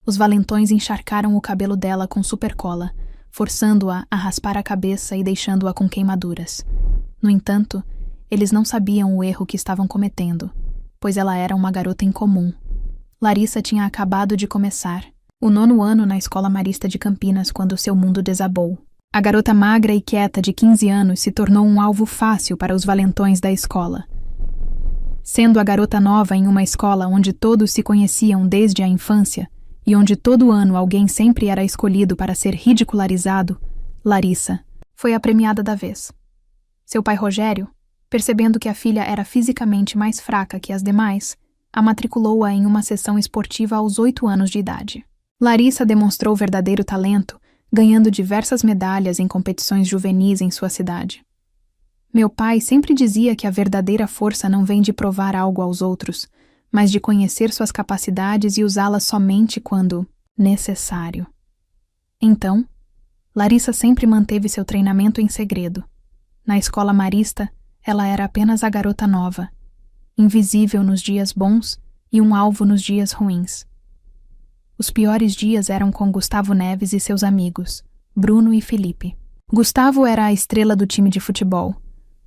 Os valentões encharcaram o cabelo dela com supercola, forçando-a a raspar a cabeça e deixando-a com queimaduras. No entanto, eles não sabiam o erro que estavam cometendo, pois ela era uma garota incomum. Larissa tinha acabado de começar o 9º ano na Escola Marista de Campinas quando seu mundo desabou. A garota magra e quieta de 15 anos se tornou um alvo fácil para os valentões da escola. Sendo a garota nova em uma escola onde todos se conheciam desde a infância e onde todo ano alguém sempre era escolhido para ser ridicularizado, Larissa foi a premiada da vez. Seu pai Rogério, percebendo que a filha era fisicamente mais fraca que as demais, a matriculou-a em uma sessão esportiva aos 8 anos de idade. Larissa demonstrou verdadeiro talento, ganhando diversas medalhas em competições juvenis em sua cidade. Meu pai sempre dizia que a verdadeira força não vem de provar algo aos outros, mas de conhecer suas capacidades e usá-las somente quando necessário. Então, Larissa sempre manteve seu treinamento em segredo. Na escola marista, ela era apenas a garota nova, invisível nos dias bons e um alvo nos dias ruins. Os piores dias eram com Gustavo Neves e seus amigos, Bruno e Felipe. Gustavo era a estrela do time de futebol.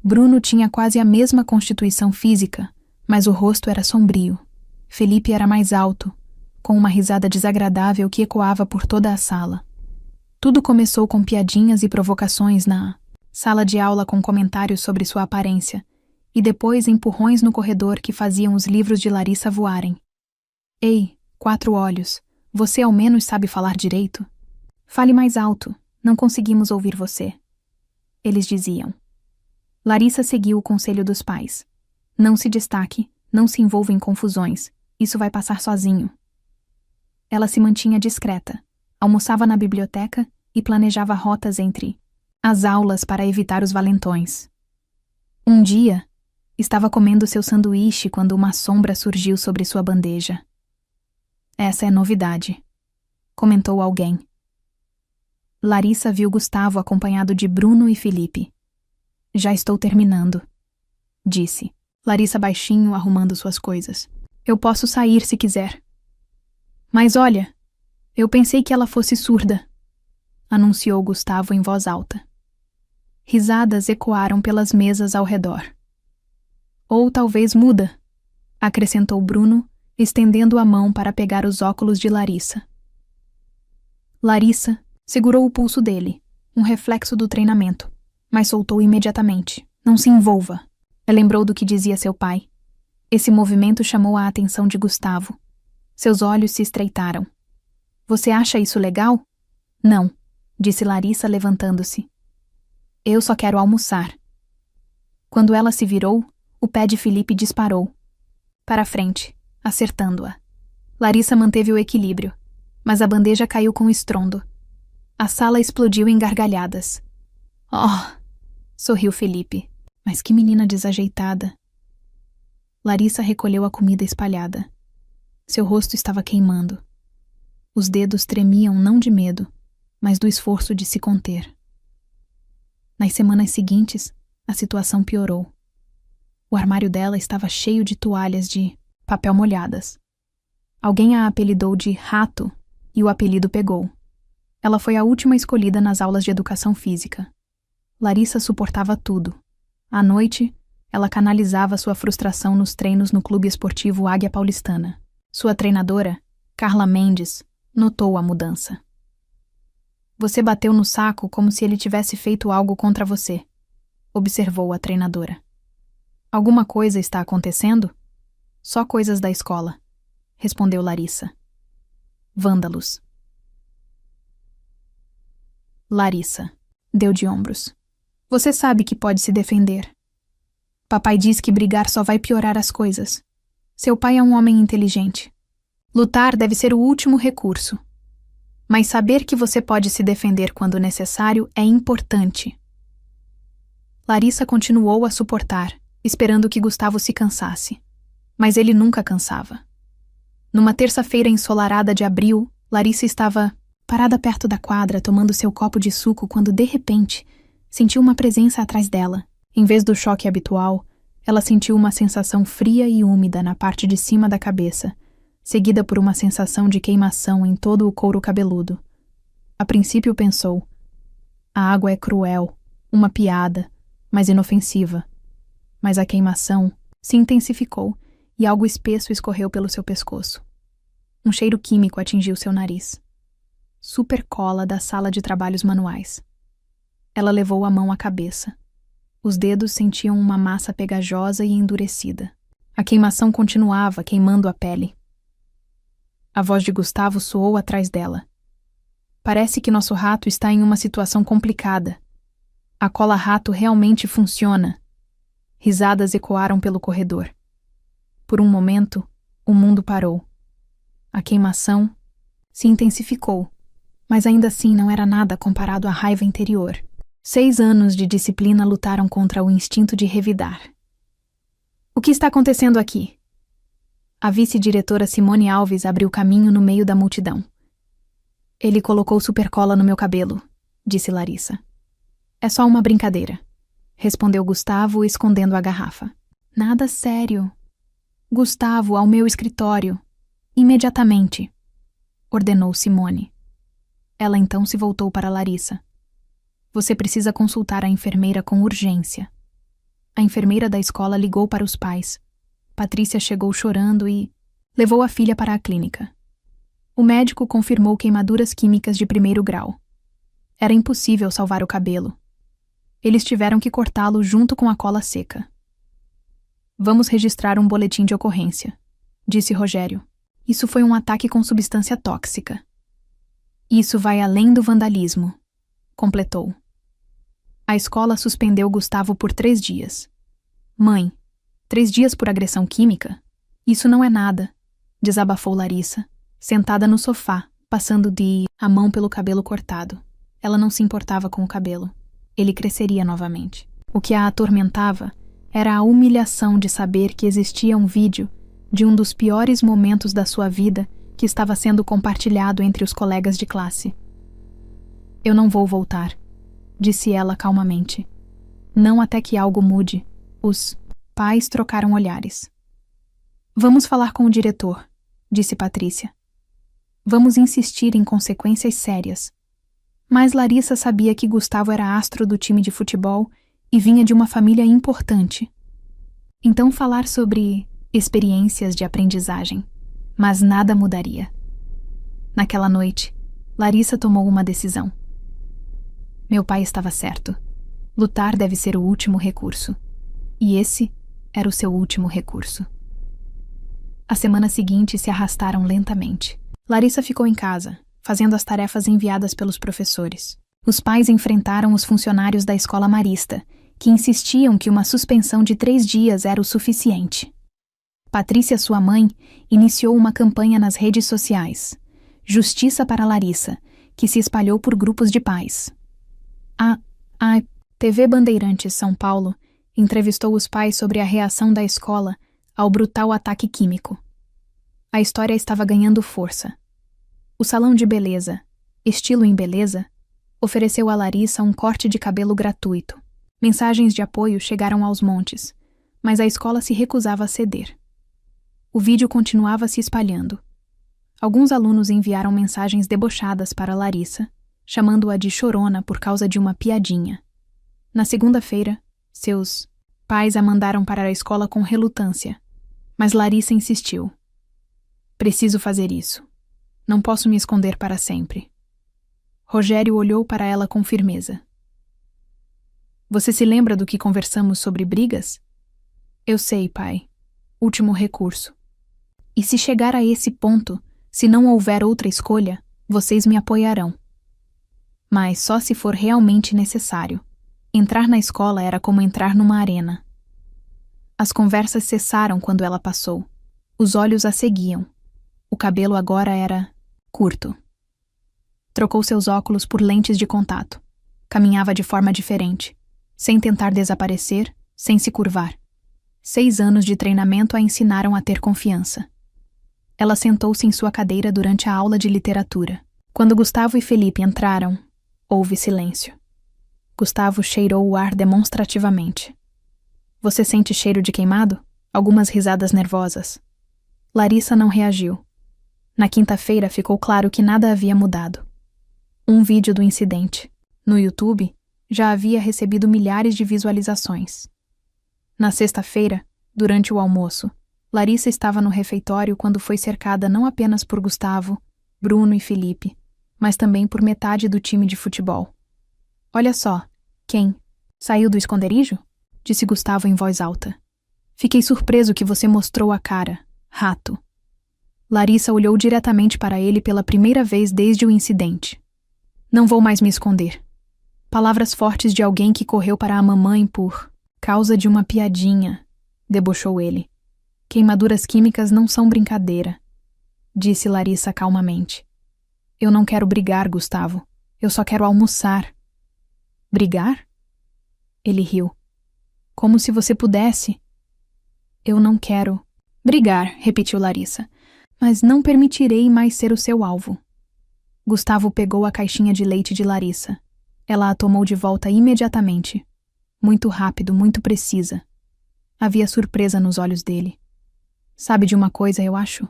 Bruno tinha quase a mesma constituição física, mas o rosto era sombrio. Felipe era mais alto, com uma risada desagradável que ecoava por toda a sala. Tudo começou com piadinhas e provocações na sala de aula com comentários sobre sua aparência, e depois empurrões no corredor que faziam os livros de Larissa voarem. Ei, 4 olhos, você ao menos sabe falar direito? Fale mais alto, não conseguimos ouvir você. Eles diziam. Larissa seguiu o conselho dos pais. Não se destaque, não se envolva em confusões, isso vai passar sozinho. Ela se mantinha discreta, almoçava na biblioteca e planejava rotas entre as aulas para evitar os valentões. Um dia, estava comendo seu sanduíche quando uma sombra surgiu sobre sua bandeja. Essa é novidade, comentou alguém. Larissa viu Gustavo acompanhado de Bruno e Felipe. Já estou terminando, disse. Larissa baixinho arrumando suas coisas. Eu posso sair se quiser. Mas olha, eu pensei que ela fosse surda, anunciou Gustavo em voz alta. Risadas ecoaram pelas mesas ao redor. Ou talvez muda, acrescentou Bruno, estendendo a mão para pegar os óculos de Larissa. Larissa segurou o pulso dele, um reflexo do treinamento, mas soltou imediatamente. Não se envolva. Lembrou do que dizia seu pai. Esse movimento chamou a atenção de Gustavo. Seus olhos se estreitaram. Você acha isso legal? Não, disse Larissa levantando-se. Eu só quero almoçar. Quando ela se virou, o pé de Felipe disparou. Para frente, acertando-a. Larissa manteve o equilíbrio, mas a bandeja caiu com estrondo. A sala explodiu em gargalhadas. Oh! Sorriu Felipe. Mas que menina desajeitada. Larissa recolheu a comida espalhada. Seu rosto estava queimando. Os dedos tremiam não de medo, mas do esforço de se conter. Nas semanas seguintes, a situação piorou. O armário dela estava cheio de toalhas de papel molhadas. Alguém a apelidou de Rato e o apelido pegou. Ela foi a última escolhida nas aulas de educação física. Larissa suportava tudo. À noite, ela canalizava sua frustração nos treinos no Clube Esportivo Águia Paulistana. Sua treinadora, Carla Mendes, notou a mudança. Você bateu no saco como se ele tivesse feito algo contra você, observou a treinadora. Alguma coisa está acontecendo? Só coisas da escola, respondeu Larissa. Vândalos. Larissa deu de ombros. Você sabe que pode se defender. Papai diz que brigar só vai piorar as coisas. Seu pai é um homem inteligente. Lutar deve ser o último recurso. Mas saber que você pode se defender quando necessário é importante. Larissa continuou a suportar, esperando que Gustavo se cansasse. Mas ele nunca cansava. Numa terça-feira ensolarada de abril, Larissa estava parada perto da quadra tomando seu copo de suco quando, de repente, sentiu uma presença atrás dela. Em vez do choque habitual, ela sentiu uma sensação fria e úmida na parte de cima da cabeça, seguida por uma sensação de queimação em todo o couro cabeludo. A princípio pensou: a água é cruel, uma piada, mas inofensiva. Mas a queimação se intensificou e algo espesso escorreu pelo seu pescoço. Um cheiro químico atingiu seu nariz. Supercola da sala de trabalhos manuais. Ela levou a mão à cabeça. Os dedos sentiam uma massa pegajosa e endurecida. A queimação continuava, queimando a pele. A voz de Gustavo soou atrás dela. Parece que nosso rato está em uma situação complicada. A cola-rato realmente funciona. Risadas ecoaram pelo corredor. Por um momento, o mundo parou. A queimação se intensificou, mas ainda assim não era nada comparado à raiva interior. 6 anos de disciplina lutaram contra o instinto de revidar. O que está acontecendo aqui? A vice-diretora Simone Alves abriu caminho no meio da multidão. Ele colocou supercola no meu cabelo, disse Larissa. É só uma brincadeira, respondeu Gustavo, escondendo a garrafa. Nada sério. Gustavo, ao meu escritório. Imediatamente, ordenou Simone. Ela então se voltou para Larissa. Você precisa consultar a enfermeira com urgência. A enfermeira da escola ligou para os pais. Patrícia chegou chorando e levou a filha para a clínica. O médico confirmou queimaduras químicas de 1º grau. Era impossível salvar o cabelo. Eles tiveram que cortá-lo junto com a cola seca. Vamos registrar um boletim de ocorrência, disse Rogério. Isso foi um ataque com substância tóxica. Isso vai além do vandalismo, completou. A escola suspendeu Gustavo por 3 dias. Mãe, 3 dias por agressão química? Isso não é nada, desabafou Larissa, sentada no sofá, passando a mão pelo cabelo cortado. Ela não se importava com o cabelo. Ele cresceria novamente. O que a atormentava era a humilhação de saber que existia um vídeo de um dos piores momentos da sua vida que estava sendo compartilhado entre os colegas de classe. Eu não vou voltar, disse ela calmamente. Não até que algo mude. Os pais trocaram olhares. Vamos falar com o diretor, disse Patrícia. Vamos insistir em consequências sérias. Mas Larissa sabia que Gustavo era astro do time de futebol e vinha de uma família importante. Então falar sobre experiências de aprendizagem, mas nada mudaria. Naquela noite, Larissa tomou uma decisão. Meu pai estava certo. Lutar deve ser o último recurso. E esse era o seu último recurso. A semana seguinte se arrastaram lentamente. Larissa ficou em casa, fazendo as tarefas enviadas pelos professores. Os pais enfrentaram os funcionários da escola marista, que insistiam que uma suspensão de 3 dias era o suficiente. Patrícia, sua mãe, iniciou uma campanha nas redes sociais. Justiça para Larissa, que se espalhou por grupos de pais. A TV Bandeirantes São Paulo entrevistou os pais sobre a reação da escola ao brutal ataque químico. A história estava ganhando força. O salão de beleza, Estilo em Beleza, ofereceu a Larissa um corte de cabelo gratuito. Mensagens de apoio chegaram aos montes, mas a escola se recusava a ceder. O vídeo continuava se espalhando. Alguns alunos enviaram mensagens debochadas para Larissa, chamando-a de chorona por causa de uma piadinha. Na segunda-feira, seus pais a mandaram para a escola com relutância, mas Larissa insistiu. Preciso fazer isso. Não posso me esconder para sempre. Rogério olhou para ela com firmeza. Você se lembra do que conversamos sobre brigas? Eu sei, pai. Último recurso. E se chegar a esse ponto, se não houver outra escolha, vocês me apoiarão. Mas só se for realmente necessário. Entrar na escola era como entrar numa arena. As conversas cessaram quando ela passou. Os olhos a seguiam. O cabelo agora era curto. Trocou seus óculos por lentes de contato. Caminhava de forma diferente, sem tentar desaparecer, sem se curvar. 6 anos de treinamento a ensinaram a ter confiança. Ela sentou-se em sua cadeira durante a aula de literatura. Quando Gustavo e Felipe entraram, houve silêncio. Gustavo cheirou o ar demonstrativamente. Você sente cheiro de queimado? Algumas risadas nervosas. Larissa não reagiu. Na quinta-feira ficou claro que nada havia mudado. Um vídeo do incidente, no YouTube, já havia recebido milhares de visualizações. Na sexta-feira, durante o almoço, Larissa estava no refeitório quando foi cercada não apenas por Gustavo, Bruno e Felipe, mas também por metade do time de futebol. Olha só, quem? Saiu do esconderijo? Disse Gustavo em voz alta. Fiquei surpreso que você mostrou a cara, rato. Larissa olhou diretamente para ele pela primeira vez desde o incidente. Não vou mais me esconder. Palavras fortes de alguém que correu para a mamãe por causa de uma piadinha, debochou ele. Queimaduras químicas não são brincadeira, disse Larissa calmamente. Eu não quero brigar, Gustavo. Eu só quero almoçar. Brigar? Ele riu. Como se você pudesse. Eu não quero brigar, repetiu Larissa. Mas não permitirei mais ser o seu alvo. Gustavo pegou a caixinha de leite de Larissa. Ela a tomou de volta imediatamente. Muito rápido, muito precisa. Havia surpresa nos olhos dele. Sabe de uma coisa, eu acho?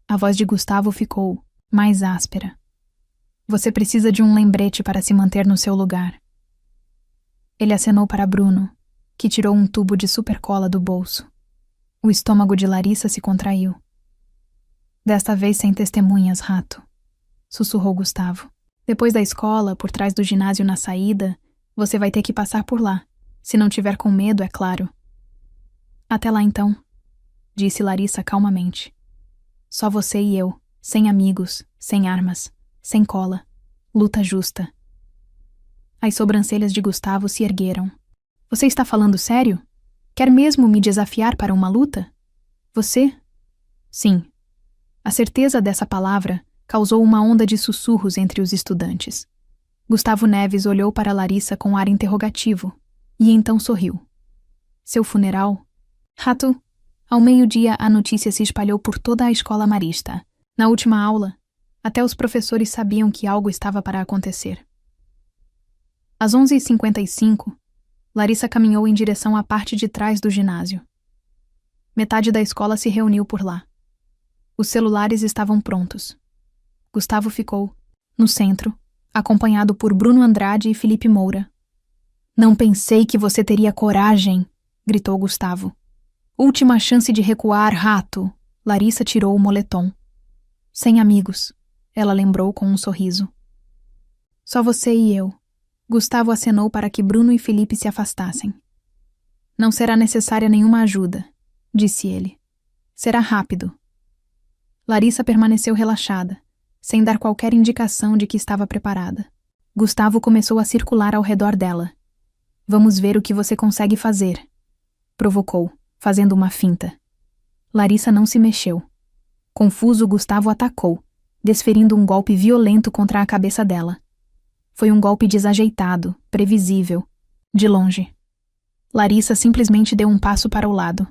A voz de Gustavo ficou mais áspera. Você precisa de um lembrete para se manter no seu lugar. Ele acenou para Bruno, que tirou um tubo de supercola do bolso. O estômago de Larissa se contraiu. Desta vez sem testemunhas, rato, sussurrou Gustavo. Depois da escola, por trás do ginásio na saída, você vai ter que passar por lá. Se não tiver com medo, é claro. Até lá então, disse Larissa calmamente. Só você e eu, sem amigos, sem armas, sem cola. Luta justa. As sobrancelhas de Gustavo se ergueram. Você está falando sério? Quer mesmo me desafiar para uma luta? Você? Sim. A certeza dessa palavra causou uma onda de sussurros entre os estudantes. Gustavo Neves olhou para Larissa com ar interrogativo e então sorriu. Seu funeral? Rato, ao meio-dia a notícia se espalhou por toda a escola marista. Na última aula, até os professores sabiam que algo estava para acontecer. Às 11h55, Larissa caminhou em direção à parte de trás do ginásio. Metade da escola se reuniu por lá. Os celulares estavam prontos. Gustavo ficou, no centro, acompanhado por Bruno Andrade e Felipe Moura. Não pensei que você teria coragem, gritou Gustavo. Última chance de recuar, rato. Larissa tirou o moletom. Sem amigos, ela lembrou com um sorriso. Só você e eu. Gustavo acenou para que Bruno e Felipe se afastassem. Não será necessária nenhuma ajuda, disse ele. Será rápido. Larissa permaneceu relaxada, sem dar qualquer indicação de que estava preparada. Gustavo começou a circular ao redor dela. Vamos ver o que você consegue fazer, provocou, fazendo uma finta. Larissa não se mexeu. Confuso, Gustavo atacou, desferindo um golpe violento contra a cabeça dela. Foi um golpe desajeitado, previsível, de longe. Larissa simplesmente deu um passo para o lado.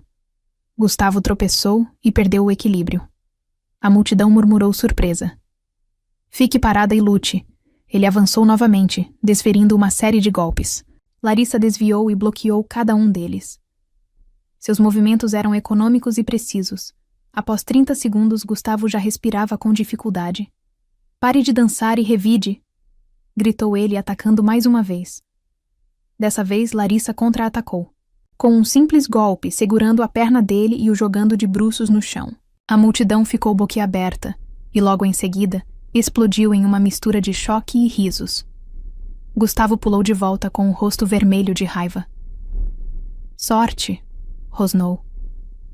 Gustavo tropeçou e perdeu o equilíbrio. A multidão murmurou surpresa. Fique parada e lute. Ele avançou novamente, desferindo uma série de golpes. Larissa desviou e bloqueou cada um deles. Seus movimentos eram econômicos e precisos. Após 30 segundos, Gustavo já respirava com dificuldade. Pare de dançar e revide, gritou ele, atacando mais uma vez. Dessa vez, Larissa contra-atacou, com um simples golpe, segurando a perna dele e o jogando de bruços no chão. A multidão ficou boquiaberta e, logo em seguida, explodiu em uma mistura de choque e risos. Gustavo pulou de volta com o rosto vermelho de raiva. Sorte, rosnou.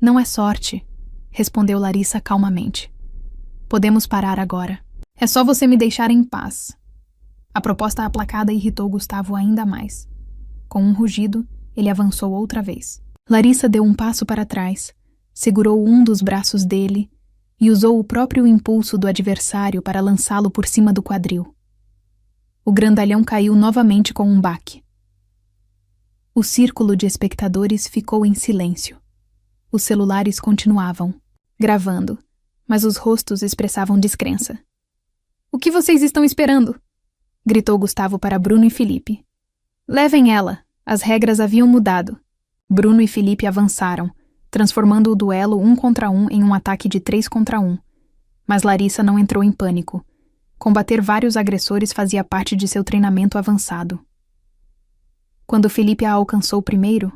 Não é sorte, respondeu Larissa calmamente. Podemos parar agora. É só você me deixar em paz. A proposta aplacada irritou Gustavo ainda mais. Com um rugido, ele avançou outra vez. Larissa deu um passo para trás, segurou um dos braços dele e usou o próprio impulso do adversário para lançá-lo por cima do quadril. O grandalhão caiu novamente com um baque. O círculo de espectadores ficou em silêncio. Os celulares continuavam, gravando, mas os rostos expressavam descrença. O que vocês estão esperando? Gritou Gustavo para Bruno e Felipe. Levem ela, as regras haviam mudado. Bruno e Felipe avançaram, transformando o duelo 1 contra 1 em um ataque de 3 contra 1. Mas Larissa não entrou em pânico. Combater vários agressores fazia parte de seu treinamento avançado. Quando Felipe a alcançou primeiro,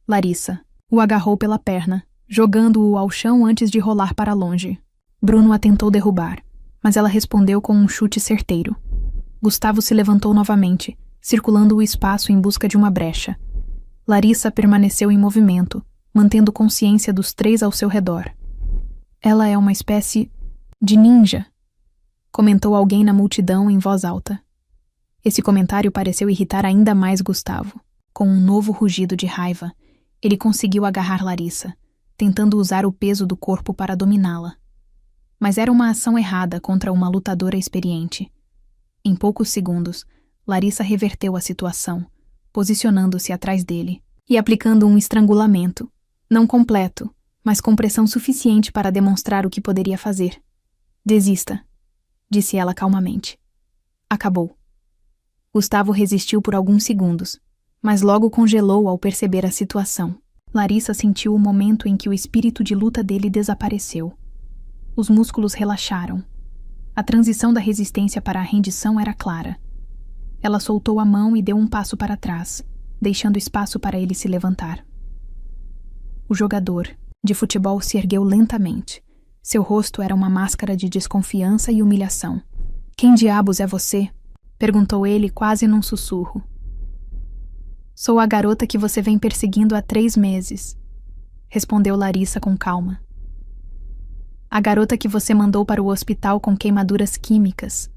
Larissa o agarrou pela perna, jogando-o ao chão antes de rolar para longe. Bruno a tentou derrubar, mas ela respondeu com um chute certeiro. Gustavo se levantou novamente, circulando o espaço em busca de uma brecha. Larissa permaneceu em movimento, mantendo consciência dos três ao seu redor. Ela é uma espécie de ninja, comentou alguém na multidão em voz alta. Esse comentário pareceu irritar ainda mais Gustavo. Com um novo rugido de raiva, ele conseguiu agarrar Larissa, tentando usar o peso do corpo para dominá-la. Mas era uma ação errada contra uma lutadora experiente. Em poucos segundos, Larissa reverteu a situação, posicionando-se atrás dele e aplicando um estrangulamento, não completo, mas com pressão suficiente para demonstrar o que poderia fazer. Desista, disse ela calmamente. Acabou. Gustavo resistiu por alguns segundos, mas logo congelou ao perceber a situação. Larissa sentiu o momento em que o espírito de luta dele desapareceu. Os músculos relaxaram. A transição da resistência para a rendição era clara. Ela soltou a mão e deu um passo para trás, deixando espaço para ele se levantar. O jogador de futebol se ergueu lentamente. Seu rosto era uma máscara de desconfiança e humilhação. "Quem diabos é você?" perguntou ele quase num sussurro. "Sou a garota que você vem perseguindo há 3 meses", respondeu Larissa com calma. "A garota que você mandou para o hospital com queimaduras químicas.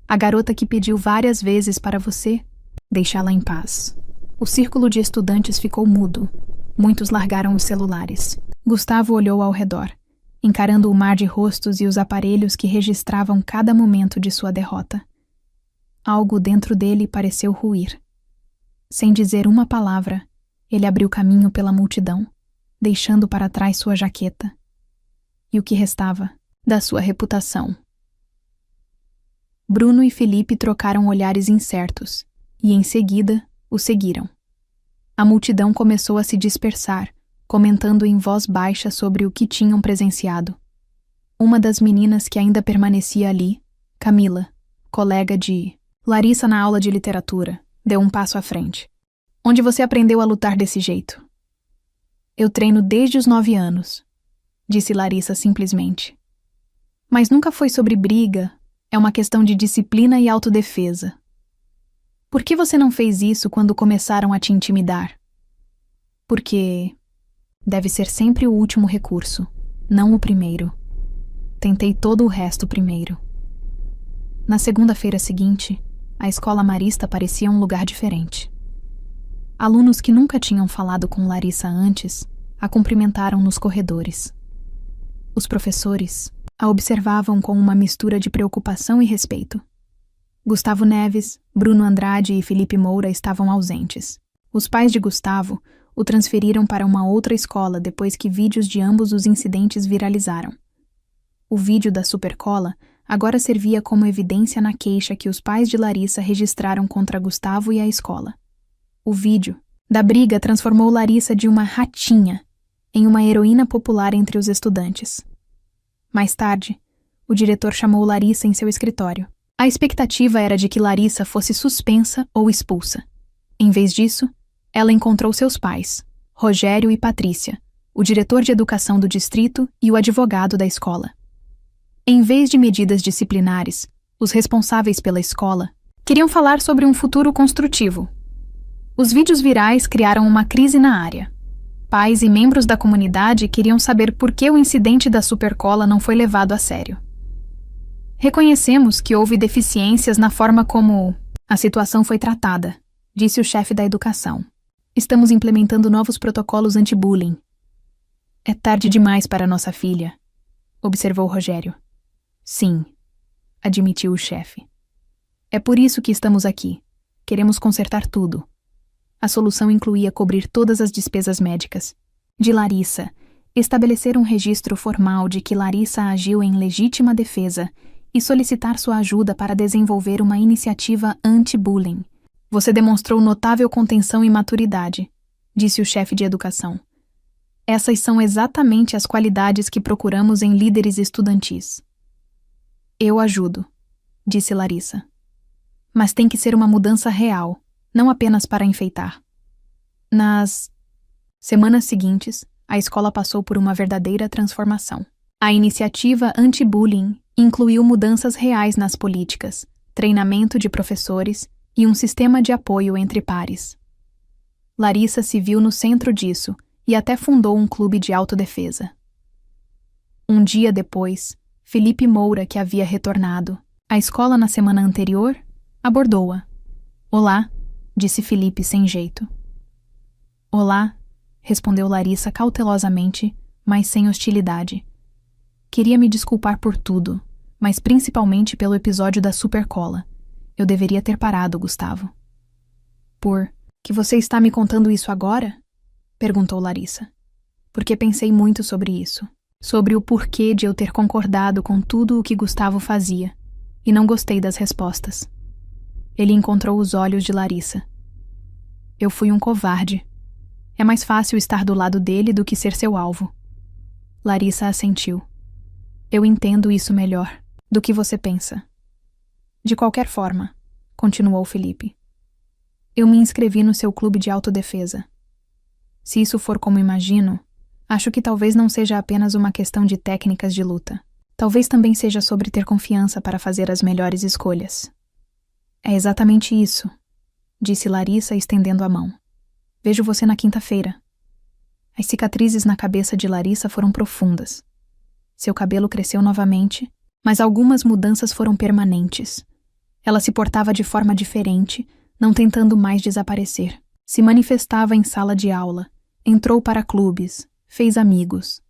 A garota que pediu várias vezes para você deixá-la em paz." O círculo de estudantes ficou mudo. Muitos largaram os celulares. Gustavo olhou ao redor, encarando o mar de rostos e os aparelhos que registravam cada momento de sua derrota. Algo dentro dele pareceu ruir. Sem dizer uma palavra, ele abriu caminho pela multidão, deixando para trás sua jaqueta e o que restava da sua reputação. Bruno e Felipe trocaram olhares incertos e, em seguida, o seguiram. A multidão começou a se dispersar, comentando em voz baixa sobre o que tinham presenciado. Uma das meninas que ainda permanecia ali, Camila, colega de Larissa na aula de literatura, deu um passo à frente. "Onde você aprendeu a lutar desse jeito?" "Eu treino desde os 9 anos", disse Larissa simplesmente. "Mas nunca foi sobre briga, é uma questão de disciplina e autodefesa." "Por que você não fez isso quando começaram a te intimidar?" "Porque deve ser sempre o último recurso, não o primeiro. Tentei todo o resto primeiro." Na segunda-feira seguinte, a escola marista parecia um lugar diferente. Alunos que nunca tinham falado com Larissa antes a cumprimentaram nos corredores. Os professores a observavam com uma mistura de preocupação e respeito. Gustavo Neves, Bruno Andrade e Felipe Moura estavam ausentes. Os pais de Gustavo o transferiram para uma outra escola depois que vídeos de ambos os incidentes viralizaram. O vídeo da Supercola agora servia como evidência na queixa que os pais de Larissa registraram contra Gustavo e a escola. O vídeo da briga transformou Larissa de uma ratinha em uma heroína popular entre os estudantes. Mais tarde, o diretor chamou Larissa em seu escritório. A expectativa era de que Larissa fosse suspensa ou expulsa. Em vez disso, ela encontrou seus pais, Rogério e Patrícia, o diretor de educação do distrito e o advogado da escola. Em vez de medidas disciplinares, os responsáveis pela escola queriam falar sobre um futuro construtivo. Os vídeos virais criaram uma crise na área. Pais e membros da comunidade queriam saber por que o incidente da Supercola não foi levado a sério. "Reconhecemos que houve deficiências na forma como a situação foi tratada", disse o chefe da educação. "Estamos implementando novos protocolos anti-bullying." "É tarde demais para nossa filha", observou Rogério. "Sim", admitiu o chefe. "É por isso que estamos aqui. Queremos consertar tudo." A solução incluía cobrir todas as despesas médicas de Larissa, estabelecer um registro formal de que Larissa agiu em legítima defesa e solicitar sua ajuda para desenvolver uma iniciativa anti-bullying. "Você demonstrou notável contenção e maturidade", disse o chefe de educação. "Essas são exatamente as qualidades que procuramos em líderes estudantis." Eu ajudo, disse Larissa. Mas tem que ser uma mudança real, não apenas para enfeitar. Nas semanas seguintes, a escola passou por uma verdadeira transformação. A iniciativa anti-bullying incluiu mudanças reais nas políticas, treinamento de professores e um sistema de apoio entre pares. Larissa se viu no centro disso e até fundou um clube de autodefesa. Um dia depois, Felipe Moura, que havia retornado à escola na semana anterior, abordou-a. Olá, disse Felipe sem jeito. Olá, respondeu Larissa cautelosamente, mas sem hostilidade. Queria me desculpar por tudo, mas principalmente pelo episódio da supercola. Eu deveria ter parado, Gustavo. Por que você está me contando isso agora? Perguntou Larissa. Porque pensei muito sobre isso. Sobre o porquê de eu ter concordado com tudo o que Gustavo fazia, e não gostei das respostas. Ele encontrou os olhos de Larissa. Eu fui um covarde. É mais fácil estar do lado dele do que ser seu alvo. Larissa assentiu. Eu entendo isso melhor do que você pensa. De qualquer forma, continuou Felipe, eu me inscrevi no seu clube de autodefesa. Se isso for como imagino, acho que talvez não seja apenas uma questão de técnicas de luta. Talvez também seja sobre ter confiança para fazer as melhores escolhas. É exatamente isso, disse Larissa estendendo a mão. Vejo você na quinta-feira. As cicatrizes na cabeça de Larissa foram profundas. Seu cabelo cresceu novamente, mas algumas mudanças foram permanentes. Ela se portava de forma diferente, não tentando mais desaparecer. Se manifestava em sala de aula, entrou para clubes, fez amigos.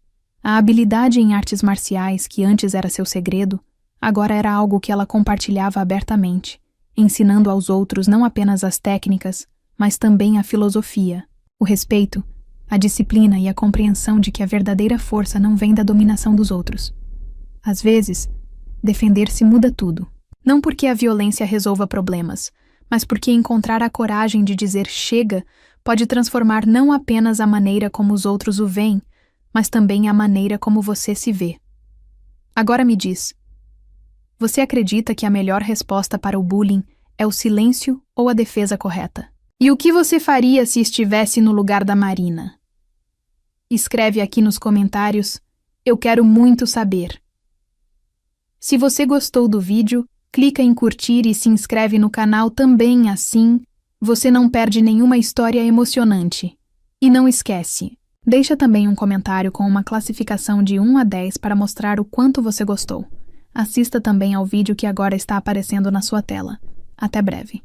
A habilidade em artes marciais, que antes era seu segredo, agora era algo que ela compartilhava abertamente, ensinando aos outros não apenas as técnicas, mas também a filosofia, o respeito, a disciplina e a compreensão de que a verdadeira força não vem da dominação dos outros. Às vezes, defender-se muda tudo. Não porque a violência resolva problemas, mas porque encontrar a coragem de dizer chega pode transformar não apenas a maneira como os outros o veem, mas também a maneira como você se vê. Agora me diz, você acredita que a melhor resposta para o bullying é o silêncio ou a defesa correta? E o que você faria se estivesse no lugar da Marina? Escreve aqui nos comentários, eu quero muito saber. Se você gostou do vídeo, clica em curtir e se inscreve no canal também, assim você não perde nenhuma história emocionante. E não esquece, deixa também um comentário com uma classificação de 1 a 10 para mostrar o quanto você gostou. Assista também ao vídeo que agora está aparecendo na sua tela. Até breve.